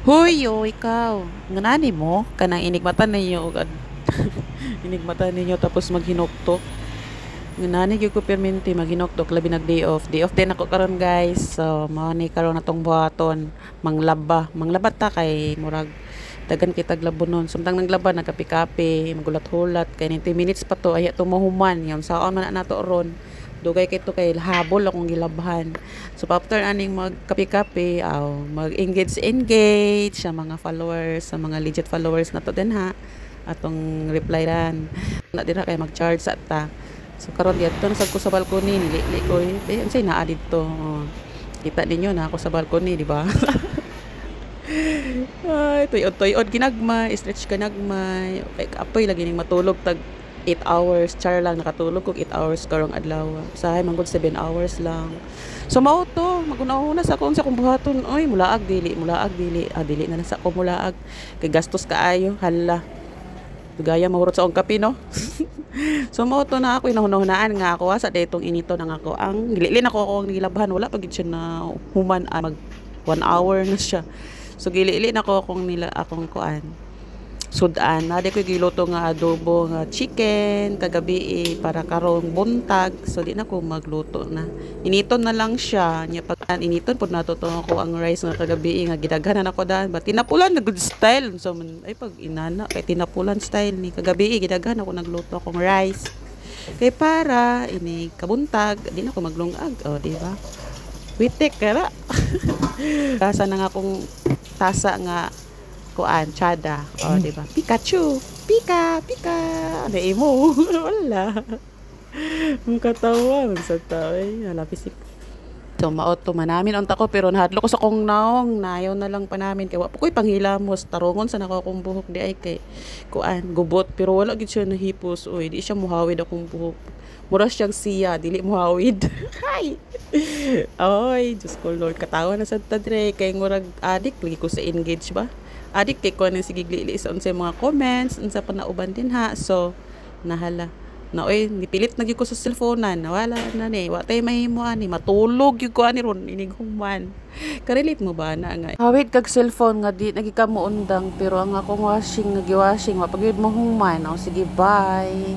Hoy, yo, ikaw. Nganani mo? Kanang inigmatan ninyo. Inigmatan ninyo tapos maghinuktok. Nganani gyud ko perminti maghinuktok labi nag day off. Day off din ako karon guys. So, mao ni karon natong buhaton. Manglaba. Manglabat ta kay murag dagan kitag labonon. Samtang naglaba nagkapi-kapi, magulat-hulat kay 90 minutes pa to aya tumuhuman. Yon saon man na nato ron. Dugay kay to kay habol akong gilabhan. So after aning magkape-kape, mag-engage sa mga followers, sa mga legit followers na to din ha. Atong reply ran. Na dira kay mag-charge sa ta. So karon dito na sad ko sa balcony, nili ko unsay naa didto. Oh. Kita ninyo na ako sa balcony, di ba? Ay, tuyod-tuyod ginagmay, stretch ka nagmay. Okay, apoy lagi ning matulog tag 8 hours, char lang nakatulog kog 8 hours karong adlaw. Usahay man gud 7 hours lang. So mao to, maguna-una sa akong sa kong buhaton. Oy, mulaag dili. Ah, dili na sa ko mulaag. Kay gastos kaayo, hala. Dugaya mahurot sa akong kape no. So mao to na ako inahunahunaan nga ako sa detong inito nang ako ang gilili na ko akong nilabhan wala pa gid siya na human mag 1 hour na siya. So gili-ili na ko akong kuan. Sudan, na di ko giluto nga adobo nga chicken kagabi para karong buntag. So di na ko magluto na. Initon na lang siya. Nya pag initon pud natutong ako ang rice nga kagabi nga gidaghanan ako daan. Ba tinapulan na good style. So ay pag inana kay tinapulan style ni kagabi gidaghan ako nagluto akong rice. Kay para ini kabuntag di na ko maglungag. Oh, di ba? Witik kara. Kasa na nga akong tasa nga kuan chada di ba Pikachu pika ano imo wala ang katawa man sa tao halapis so maoto manamin unta ko pero nahadlo ko sa kong naong nayaw na lang pa namin kay wa pa ko'y panghilamos tarongon sa nako akong buhok di ay kay kuan gubot pero wala gid siya nahipos oy di siya muhawid akong buhok mura siyang siya dili muhawid hay oy Diyos ko Lord katawa na sa tadre kay murag adik lagi ko sa engage ba adik kay ko nang sige glili sa unsay mga comments unsa pa nauban din ha so nahala na oy nipilit na gyud ko sa cellphone nawala na ni wa tay mahimo ani matulog gyud ko ani ron inig human ka-relate mo ba na nga hawid kag cellphone nga di nagikamo undang pero ang akong washing nagiwashing wa pagyud mo human o sige bye